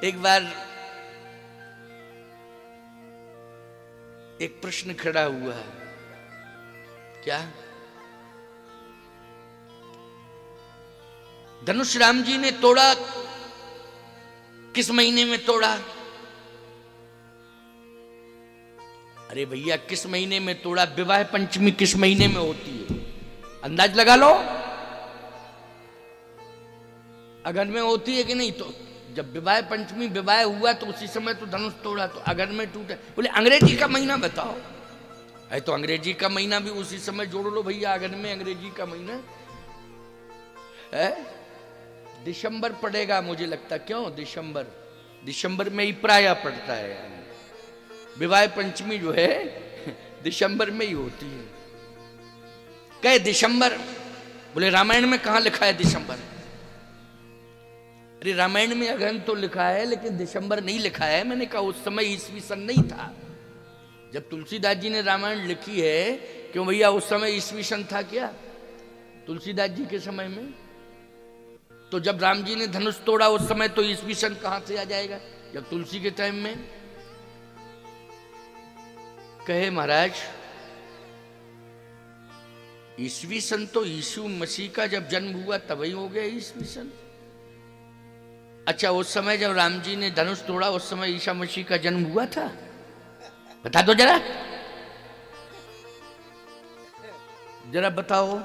एक बार एक प्रश्न खड़ा हुआ है, क्या धनुष राम जी ने तोड़ा किस महीने में तोड़ा? अरे भैया किस महीने में तोड़ा? विवाह पंचमी किस महीने में होती है? अंदाज लगा लो। अगन में होती है कि नहीं? तो जब विवाह पंचमी विवाह हुआ तो उसी समय तो धनुष तोड़ा, तो अगन में टूटा। बोले अंग्रेजी का महीना बताओ। है तो अंग्रेजी का महीना भी उसी समय जोड़ लो भैया, अगन में अंग्रेजी का महीना है। दिसंबर पड़ेगा मुझे लगता। क्यों दिसंबर? दिसंबर में ही प्राय पड़ता है। विवाह पंचमी जो है दिसंबर में ही होती है। कहे दिसंबर? बोले रामायण में कहां लिखा है दिसंबर? अरे रामायण में अगहन तो लिखा है लेकिन दिसंबर नहीं लिखा है। मैंने कहा उस समय ईस्वी सन नहीं था जब तुलसीदास जी ने रामायण लिखी है। क्यों भैया उस समय ईस्वी सन था क्या तुलसीदास जी के समय में? तो जब राम जी ने धनुष तोड़ा उस समय तो ईस्वी सन कहां से आ जाएगा जब तुलसी के टाइम में? कहे महाराज ईस्वी सन तो यीशु मसीह का जब जन्म हुआ तभी हो गया ईस्वी सन। अच्छा उस समय जब राम जी ने धनुष तोड़ा उस समय ईसा मसीह का जन्म हुआ था? बता दो जरा, जरा बताओ।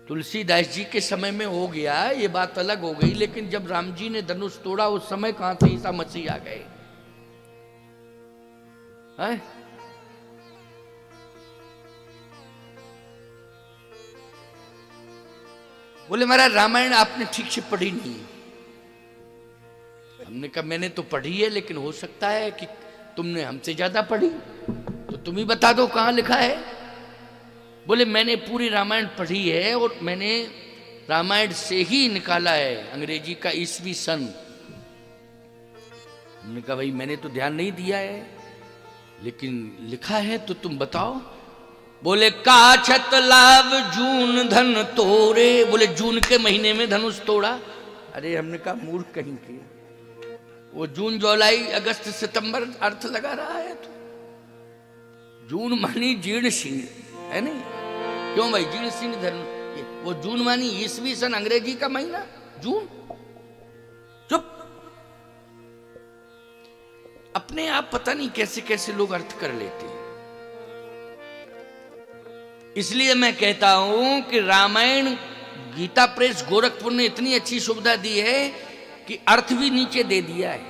तुलसीदास जी के समय में हो गया ये बात अलग हो गई, लेकिन जब राम जी ने धनुष तोड़ा उस समय कहां से ईसा मसीह आ गए? है? बोले महाराज रामायण आपने ठीक से पढ़ी नहीं। हमने कहा मैंने तो पढ़ी है लेकिन हो सकता है कि तुमने हमसे ज्यादा पढ़ी, तो तुम ही बता दो कहां लिखा है। बोले मैंने पूरी रामायण पढ़ी है और मैंने रामायण से ही निकाला है अंग्रेजी का ईस्वी सन। हमने कहा भाई मैंने तो ध्यान नहीं दिया है लेकिन लिखा है तो तुम बताओ। बोले काछत लाभ जून धन तोरे। बोले जून के महीने में धनुष तोड़ा? अरे हमने कहा मूर्ख कहीं के, वो जून जुलाई अगस्त सितंबर अर्थ लगा रहा है। तो जून मानी जीर्ण सिंह है नहीं? क्यों भाई जीर्ण सिंह धन? वो जून मानी ईस्वी सन अंग्रेजी का महीना जून। चुप। अपने आप पता नहीं कैसे कैसे लोग अर्थ कर लेते हैं। इसलिए मैं कहता हूं कि रामायण गीता प्रेस गोरखपुर ने इतनी अच्छी सुविधा दी है कि अर्थ भी नीचे दे दिया है।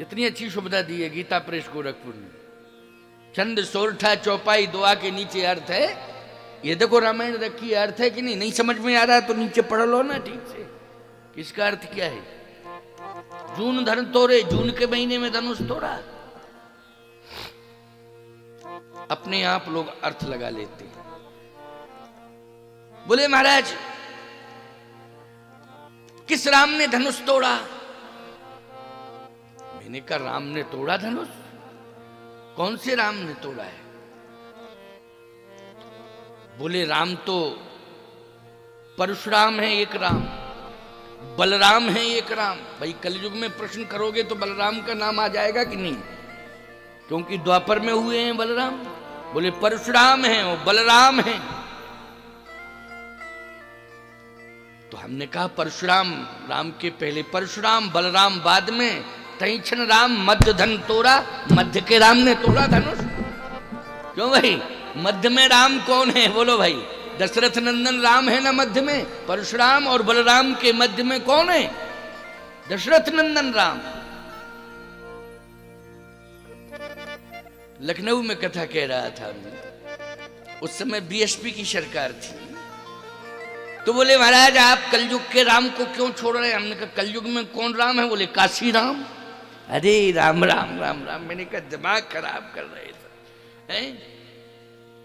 इतनी अच्छी सुविधा दी है गीता प्रेस गोरखपुर ने। छंद सोरठा चौपाई दुआ के नीचे अर्थ है। ये देखो रामायण रखी है, अर्थ है कि नहीं? नहीं समझ में आ रहा तो नीचे पढ़ लो ना ठीक से, किसका अर्थ क्या है। जून धन तोड़े, जून के महीने में धनुष तोड़ा। अपने आप लोग अर्थ लगा लेते हैं। बोले महाराज किस राम ने धनुष तोड़ा? मैंने कहा राम ने तोड़ा धनुष? कौन से राम ने तोड़ा है? बोले राम तो परशुराम है एक राम, बलराम है एक राम। भाई कलयुग में प्रश्न करोगे तो बलराम का नाम आ जाएगा कि नहीं? क्योंकि द्वापर में हुए हैं बलराम। बोले परशुराम है वो बलराम है। तो हमने कहा परशुराम राम के पहले, परशुराम बलराम बाद में। तैछन राम मध्य धन तोड़ा। मध्य के राम ने तोड़ा धनुष? क्यों भाई मध्य में राम कौन है? बोलो भाई। दशरथ नंदन राम है ना मध्य में? परशुराम और बलराम के मध्य में कौन है? दशरथ नंदन राम। लखनऊ में कथा कह रहा था मैं, उस समय बीएसपी की सरकार थी। तो बोले महाराज आप कलयुग के राम को क्यों छोड़ रहे हैं? हमने कहा कलयुग में कौन राम है? बोले काशी राम। अरे राम राम राम राम। मैंने कहा दिमाग खराब कर रहे थे हैं?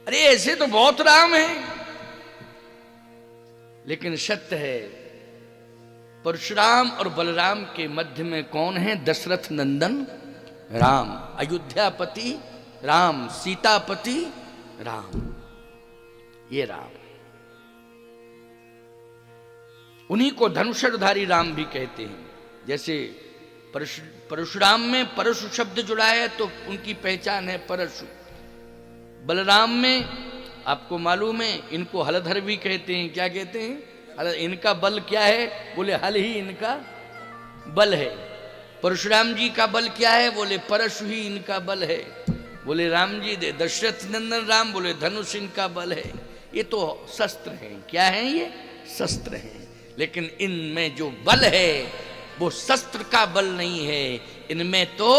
अरे ऐसे तो बहुत राम हैं, लेकिन सत्य है परशुराम और बलराम के मध्य में कौन है? दशरथ नंदन राम, अयोध्यापति राम, सीतापति राम। ये राम। उन्हीं को धनुषधारी राम भी कहते हैं। जैसे परशुराम में परशु शब्द जुड़ा है तो उनकी पहचान है परशु। बलराम में आपको मालूम है इनको हलधर भी कहते हैं। क्या कहते हैं? इनका बल क्या है? बोले हल ही इनका बल है। परशुराम जी का बल क्या है? बोले परशु ही इनका बल है। बोले राम जी दे दशरथ नंदन राम, बोले धनुष इनका बल है। ये तो शस्त्र हैं। क्या है? ये शस्त्र हैं। लेकिन इनमें जो बल है वो शस्त्र का बल नहीं है, इनमें तो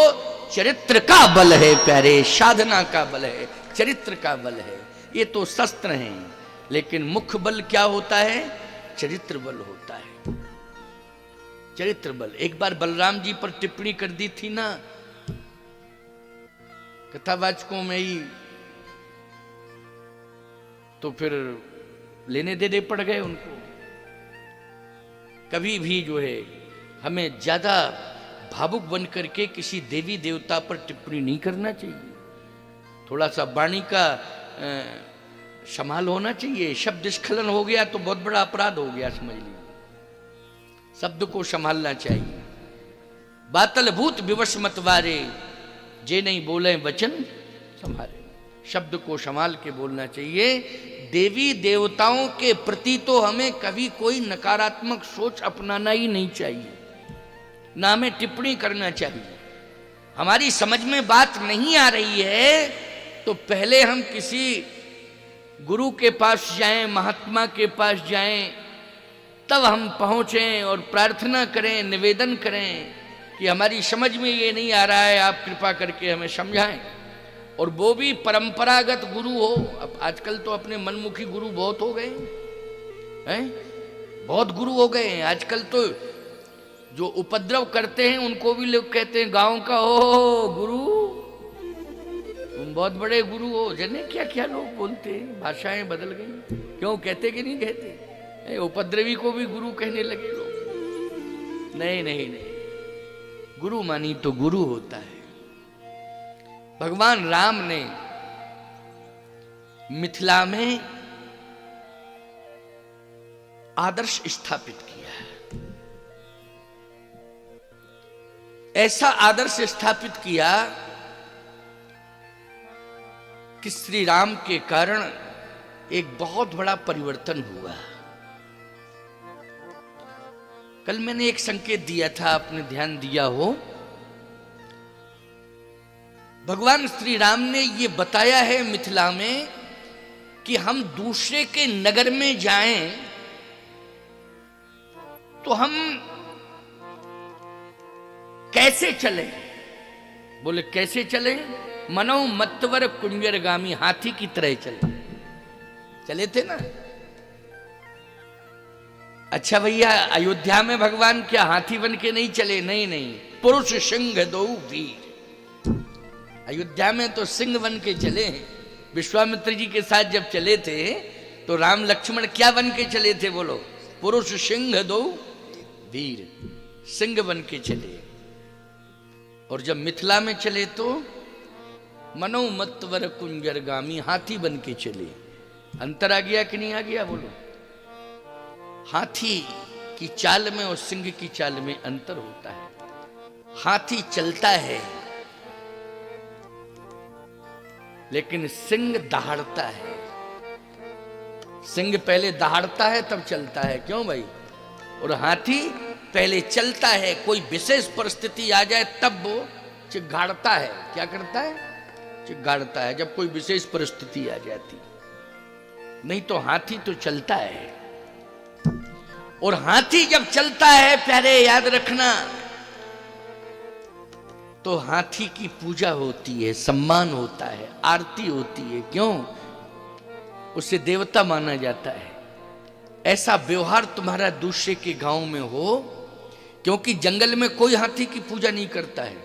चरित्र का बल है प्यारे, साधना का बल है, चरित्र का बल है। ये तो शस्त्र हैं, लेकिन मुख्य बल क्या होता है? चरित्र बल होता है, चरित्र बल। एक बार बलराम जी पर टिप्पणी कर दी थी ना कथावाचकों में ही, तो फिर लेने देने पड़ गए उनको। कभी भी जो है हमें ज्यादा भावुक बन करके किसी देवी देवता पर टिप्पणी नहीं करना चाहिए। थोड़ा सा वाणी का संभाल होना चाहिए। शब्द स्खलन हो गया तो बहुत बड़ा अपराध हो गया, समझ लीजिए। शब्द को संभालना चाहिए। बातल भूत विवश मतवारे, जे नहीं बोले वचन संभाले। शब्द को संभाल के बोलना चाहिए। देवी देवताओं के प्रति तो हमें कभी कोई नकारात्मक सोच अपनाना ही नहीं चाहिए, ना हमें टिप्पणी करना चाहिए। हमारी समझ में बात नहीं आ रही है तो पहले हम किसी गुरु के पास जाएं, महात्मा के पास जाएं, तब हम पहुंचें और प्रार्थना करें, निवेदन करें कि हमारी समझ में ये नहीं आ रहा है, आप कृपा करके हमें समझाएं। और वो भी परंपरागत गुरु हो। अब आजकल तो अपने मनमुखी गुरु बहुत हो गए हैं, बहुत गुरु हो गए हैं आजकल। तो जो उपद्रव करते हैं उनको भी लोग कहते हैं गांव का हो गुरु, तुम बहुत बड़े गुरु हो। जने क्या क्या लोग बोलते हैं, भाषाएं बदल गई। क्यों कहते कि नहीं कहते? उपद्रवी को भी गुरु कहने लगे लोग। नहीं नहीं नहीं, गुरु मानी तो गुरु होता है। भगवान राम ने मिथिला में आदर्श स्थापित किया है। ऐसा आदर्श स्थापित किया कि श्री राम के कारण एक बहुत बड़ा परिवर्तन हुआ। कल मैंने एक संकेत दिया था, आपने ध्यान दिया हो। भगवान श्री राम ने ये बताया है मिथिला में कि हम दूसरे के नगर में जाएं तो हम कैसे चले। बोले कैसे चले? मनो मत्वर कुंजरगामी, हाथी की तरह चले। चले थे ना। अच्छा भैया, अयोध्या में भगवान क्या हाथी बन के नहीं चले? नहीं नहीं, पुरुष सिंह दो वीर। अयोध्या में तो सिंह बन के चले हैं। विश्वामित्र जी के साथ जब चले थे तो राम लक्ष्मण क्या बन के चले थे? बोलो, पुरुष सिंह दो वीर, सिंह बन के चले। और जब मिथिला में चले तो मनो मत्वर कुंजरगामी, हाथी बन के चले। अंतर आ गया कि नहीं आ गया? बोलो। हाथी की चाल में और सिंह की चाल में अंतर होता है। हाथी चलता है लेकिन सिंह दहाड़ता है। सिंह पहले दहाड़ता है तब चलता है। क्यों भाई? और हाथी पहले चलता है, कोई विशेष परिस्थिति आ जाए तब वो चिघाड़ता है। क्या करता है? चिघाड़ता है, जब कोई विशेष परिस्थिति आ जाती। नहीं तो हाथी तो चलता है। और हाथी जब चलता है प्यारे, याद रखना, तो हाथी की पूजा होती है, सम्मान होता है, आरती होती है। क्यों? उसे देवता माना जाता है। ऐसा व्यवहार तुम्हारा दूसरे के गांव में हो, क्योंकि जंगल में कोई हाथी की पूजा नहीं करता है।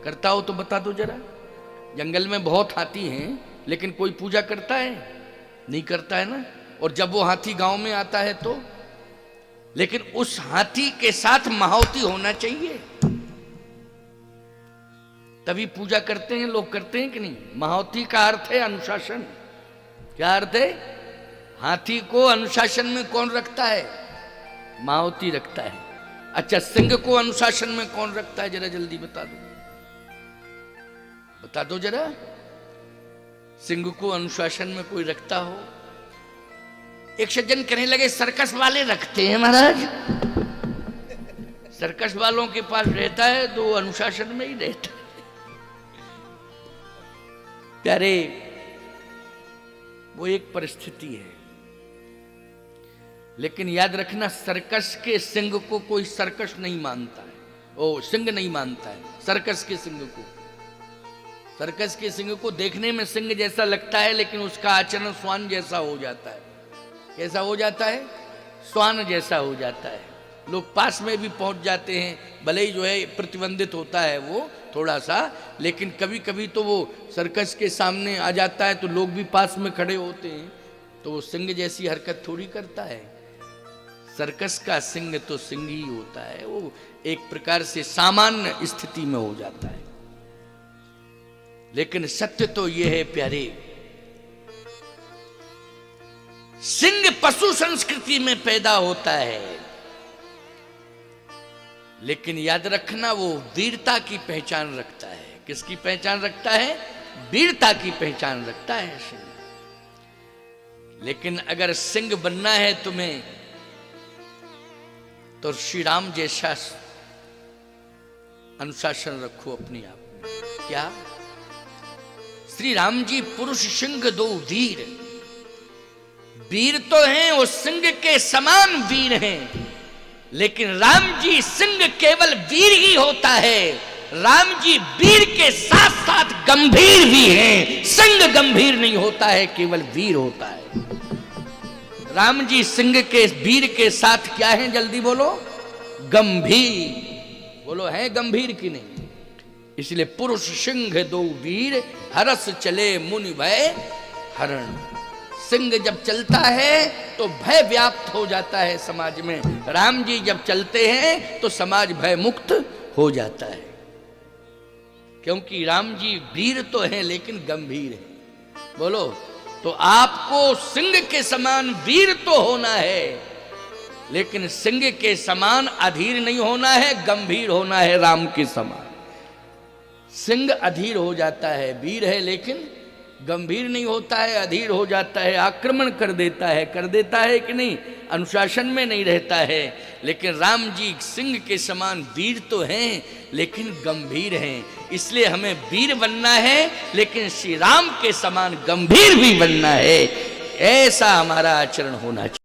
करता हो तो बता दो जरा। जंगल में बहुत हाथी हैं लेकिन कोई पूजा करता है? नहीं करता है ना। और जब वो हाथी गांव में आता है तो, लेकिन उस हाथी के साथ महावती होना चाहिए, तभी पूजा करते हैं लोग। करते हैं कि नहीं? महावती का अर्थ है अनुशासन। क्या अर्थ है? हाथी को अनुशासन में कौन रखता है? माओती रखता है। अच्छा, सिंह को अनुशासन में कौन रखता है, जरा जल्दी बता दो, बता दो जरा। सिंह को अनुशासन में कोई रखता हो? एक सज्जन कहने लगे सर्कस वाले रखते हैं महाराज। सर्कस वालों के पास रहता है तो अनुशासन में ही रहता है। प्यारे, वो एक परिस्थिति है, लेकिन याद रखना सर्कस के सिंह को कोई सर्कस नहीं मानता है, ओ सिंह नहीं मानता है सर्कस के सिंह को। सर्कस के सिंह को देखने में सिंह जैसा लगता है, लेकिन उसका आचरण श्वान जैसा हो जाता है। कैसा हो जाता है? श्वान जैसा हो जाता है। लोग पास में भी पहुंच जाते हैं, भले ही जो है प्रतिबंधित होता है वो थोड़ा सा, लेकिन कभी कभी तो वो सर्कस के सामने आ जाता है तो लोग भी पास में खड़े होते हैं, तो वो सिंह जैसी हरकत थोड़ी करता है। सर्कस का सिंह तो सिंह ही होता है, वो एक प्रकार से सामान्य स्थिति में हो जाता है। लेकिन सत्य तो ये है प्यारे, सिंह पशु संस्कृति में पैदा होता है, लेकिन याद रखना वो वीरता की पहचान रखता है। किसकी पहचान रखता है? वीरता की पहचान रखता है सिंह। लेकिन अगर सिंह बनना है तुम्हें, तो श्री राम जैसा अनुशासन रखो अपने आप में। क्या? श्री राम जी पुरुष सिंह दो वीर, वीर तो हैं, वो सिंह के समान वीर हैं, लेकिन राम जी सिंह केवल वीर ही होता है। राम जी वीर के साथ साथ गंभीर भी हैं। सिंह गंभीर नहीं होता है, केवल वीर होता है। राम जी सिंह के वीर के साथ क्या है, जल्दी बोलो? गंभीर। बोलो है गंभीर की नहीं? इसलिए पुरुष सिंह दो वीर, हरस चले मुनि भय हरण। सिंह जब चलता है तो भय व्याप्त हो जाता है समाज में। राम जी जब चलते हैं तो समाज भय मुक्त हो जाता है, क्योंकि राम जी वीर तो हैं लेकिन गंभीर हैं। बोलो, तो आपको सिंह के समान वीर तो होना है, लेकिन सिंह के समान अधीर नहीं होना है, गंभीर होना है राम के समान। सिंह अधीर हो जाता है, वीर है लेकिन गंभीर नहीं होता है, अधीर हो जाता है, आक्रमण कर देता है कि नहीं, अनुशासन में नहीं रहता है। लेकिन राम जी सिंह के समान वीर तो हैं लेकिन गंभीर हैं। इसलिए हमें वीर बनना है, लेकिन श्री राम के समान गंभीर भी बनना है। ऐसा हमारा आचरण होना चाहिए।